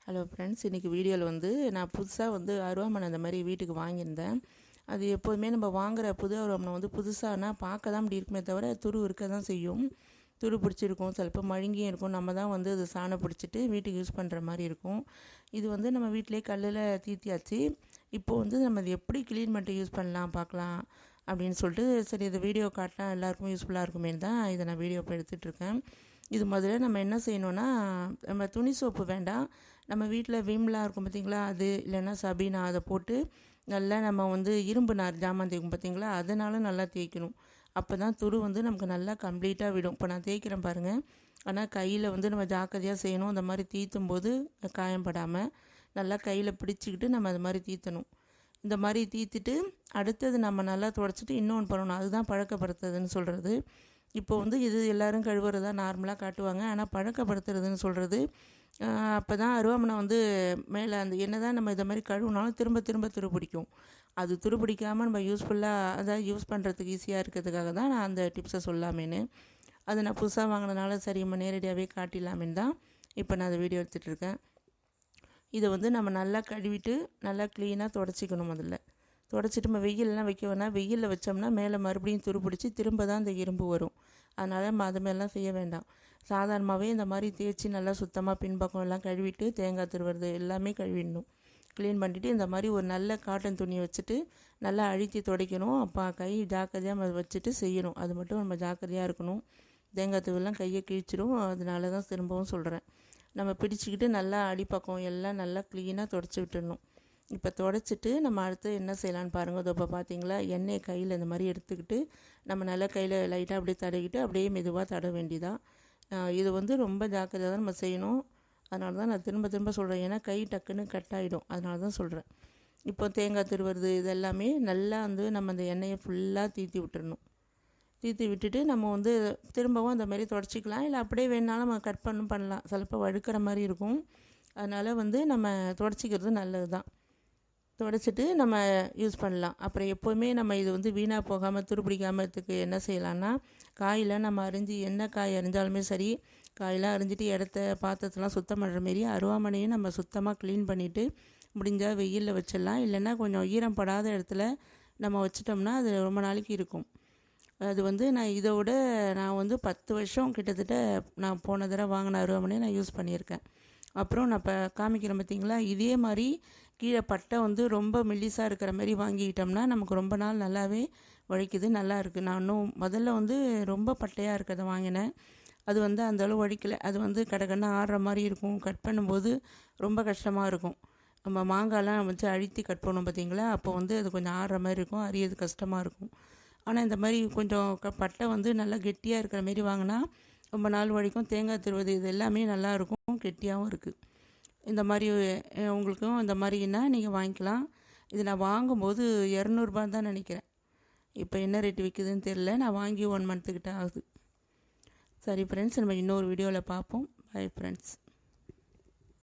Hello friends, இன்றைக்கி வீடியோவில் வந்து நான் புதுசாக வந்து அருவாமனை அந்த மாதிரி வீட்டுக்கு வாங்கியிருந்தேன். அது எப்போதுமே நம்ம வாங்குகிற புது அருவாமனை வந்து புதுசானா பார்க்க தான் அப்படி இருக்குமே தவிர துரு இருக்க தான் செய்யும். துரு பிடிச்சிருக்கும், சிலப்போ மழுங்கியும் இருக்கும். நம்ம தான் வந்து அது சாணம் பிடிச்சிட்டு வீட்டுக்கு யூஸ் பண்ணுற மாதிரி இருக்கும். இது வந்து நம்ம வீட்டிலே கல்லில் தீத்தியாச்சு. இப்போது வந்து நம்ம அது எப்படி க்ளீன் பண்ணிட்டு யூஸ் பண்ணலாம் பார்க்கலாம் அப்படின்னு சொல்லிட்டு, சரி இதை வீடியோ காட்டினா எல்லாருக்கும் யூஸ்ஃபுல்லாக இருக்குமேனு தான் இதை நான் வீடியோ இப்போ எடுத்துகிட்ருக்கேன். இது முதல்ல நம்ம என்ன செய்யணுன்னா, நம்ம துணி சோப்பு வேண்டாம், நம்ம வீட்டில் விம்லாம் இருக்கும் பார்த்திங்களா, அது இல்லைன்னா சபீனா அதை போட்டு நல்லா நம்ம வந்து இரும்பு நார் ஜாமான் தேய்க்கும் பார்த்திங்களா, அதனால நல்லா தேய்க்கணும். அப்போ தான் துரு வந்து நமக்கு நல்லா கம்ப்ளீட்டாக விடும். இப்போ நான் தேய்க்கிறேன் பாருங்கள். ஆனால் கையில் வந்து நம்ம ஜாக்கிரதையாக செய்யணும். அந்த மாதிரி தீத்தும் போது காயம்படாமல் நல்லா கையில் பிடிச்சிக்கிட்டு நம்ம அது மாதிரி தீத்தணும். இந்த மாதிரி தீத்துட்டு அடுத்தது நம்ம நல்லா துடைச்சிட்டு இன்னொன்று பண்ணணும். அதுதான் பழக்கப்படுத்துறதுன்னு சொல்கிறது. இப்போ வந்து இது எல்லோரும் கழுவுறதா நார்மலாக காட்டுவாங்க. ஆனால் பழக்கப்படுத்துறதுன்னு சொல்கிறது, அப்போ தான் அருவாமனை வந்து மேலே அந்த என்ன தான் நம்ம இதை மாதிரி கழுவுனாலும் திரும்ப திரும்ப துருப்பிடிக்கும். அது துருப்பிடிக்காமல் நம்ம யூஸ்ஃபுல்லாக அதாவது யூஸ் பண்ணுறதுக்கு ஈஸியாக இருக்கிறதுக்காக தான் நான் அந்த டிப்ஸை சொல்லாமேன்னு. அது நான் புதுசாக வாங்கினதுனால சரி நம்ம நேரடியாகவே காட்டிடலாமேன்னு தான் இப்போ நான் அதை வீடியோ எடுத்துகிட்ருக்கேன். இதை வந்து நம்ம நல்லா கழுவிட்டு நல்லா க்ளீனாக துடைச்சிக்கணும். முதல்ல துடைச்சிட்டு நம்ம வெயிலெலாம் வைக்க வேணாம். வெயிலில் வச்சோம்னா மேலே மறுபடியும் துருப்பிடிச்சி திரும்ப தான் அந்த இரும்பு வரும். அதனால் நம்ம அது மாதிரிலாம் செய்ய வேண்டாம். சாதாரணமாகவே இந்த மாதிரி தேய்ச்சி நல்லா சுத்தமாக பின்பக்கம் எல்லாம் கழுவிட்டு தேங்காய் திருவுறது எல்லாமே கழுவிடணும். க்ளீன் பண்ணிவிட்டு இந்த மாதிரி ஒரு நல்ல காட்டன் துணியை வச்சுட்டு நல்லா அழுத்தி துடைக்கணும். அப்போ கை ஜாக்கிரதையாக வச்சுட்டு செய்யணும். அது மட்டும் நம்ம ஜாக்கிரதையாக இருக்கணும். தேங்காய் திருவெல்லாம் கையை கிழிச்சிடும். அதனால தான் திரும்பவும் சொல்கிறேன். நம்ம பிடிச்சிக்கிட்டு நல்லா அடிப்பக்கம் எல்லாம் நல்லா க்ளீனாக துடைச்சி விட்டுடணும். இப்போ துடைச்சிட்டு நம்ம அடுத்து என்ன செய்யலான்னு பாருங்கள். அது இப்போ பார்த்தீங்களா, எண்ணெயை கையில் இந்த மாதிரி எடுத்துக்கிட்டு நம்ம நல்லா கையில் லைட்டாக அப்படியே தடவிக்கிட்டு அப்படியே மெதுவாக தட வேண்டியதான். இது வந்து ரொம்ப ஜாக்கிரதையாக தான் நம்ம செய்யணும். அதனால தான் நான் திரும்ப திரும்ப சொல்கிறேன். ஏன்னா கை டக்குன்னு கட் ஆகிடும். அதனால தான் சொல்கிறேன். இப்போ தேங்காய் திருவுறது இது எல்லாமே நல்லா வந்து நம்ம அந்த எண்ணெயை ஃபுல்லாக தீத்தி விட்டுறணும். தீத்தி விட்டுட்டு நம்ம வந்து திரும்பவும் அந்த மாதிரி துடைச்சிக்கலாம். இல்லை அப்படியே வேணாலும் நம்ம கட் பண்ணலாம். சிலப்போ வழுக்கிற மாதிரி இருக்கும். அதனால் வந்து நம்ம துடைச்சிக்கிறது நல்லது தான். துடைச்சிட்டு நம்ம யூஸ் பண்ணலாம். அப்புறம் எப்போவுமே நம்ம இது வந்து வீணாக போகாமல் துருப்பிடிக்காமத்துக்கு என்ன செய்யலான்னா, காயெலாம் நம்ம அரிஞ்சு என்ன காய் அரிஞ்சாலுமே சரி, காயெல்லாம் அரிஞ்சிட்டு இடத்த பாத்திரத்தெலாம் சுத்தம் பண்ணுற மாரி அருவாமனையும் நம்ம சுத்தமாக க்ளீன் பண்ணிவிட்டு முடிஞ்சால் வெயிலில் வச்சிடலாம். இல்லைன்னா கொஞ்சம் ஈரம் படாத இடத்துல நம்ம வச்சிட்டோம்னா அது ரொம்ப நாளைக்கு இருக்கும். அது வந்து நான் வந்து 10 வருஷம் கிட்டத்தட்ட நான் போன தடவை வாங்கின அருவாமனையை நான் யூஸ் பண்ணியிருக்கேன். அப்புறம் நான் இப்போ காமிக்கிறேன் பார்த்திங்களா, இதே மாதிரி கீழே பட்டை வந்து ரொம்ப மெல்லிசாக இருக்கிற மாதிரி வாங்கிக்கிட்டோம்னா நமக்கு ரொம்ப நாள் நல்லாவே உழைக்குது, நல்லா இருக்குது. நான் இன்னும் முதல்ல வந்து ரொம்ப பட்டையாக இருக்கிறத வாங்கினேன். அது வந்து அந்தளவு உழைக்கலை. அது வந்து கடகடன்னு ஆடுற மாதிரி இருக்கும். கட் பண்ணும்போது ரொம்ப கஷ்டமாக இருக்கும். நம்ம மாங்காய்லாம் வச்சு அழுத்தி கட் பண்ணோம் பார்த்திங்களா, அப்போ வந்து அது கொஞ்சம் ஆடுற மாதிரி இருக்கும், அரியது கஷ்டமாக இருக்கும். ஆனால் இந்த மாதிரி கொஞ்சம் பட்டை வந்து நல்லா கெட்டியாக இருக்கிற மாரி வாங்கினா ரொம்ப நாள் உழைக்கும். தேங்காய் திருவது இது எல்லாமே நல்லாயிருக்கும், கெட்டியாகவும் இருக்குது. இந்த மாதிரி உங்களுக்கும் இந்த மாதிரின்னா நீங்கள் வாங்கிக்கலாம். இது நான் வாங்கும்போது 200 தான் நினைக்கிறேன். இப்போ என்ன ரேட்டு விற்குதுன்னு தெரில. நான் வாங்கி 1 மந்த்துக்கிட்ட ஆகுது. சரி ஃப்ரெண்ட்ஸ், நம்ம இன்னொரு வீடியோவில் பார்ப்போம். Bye friends.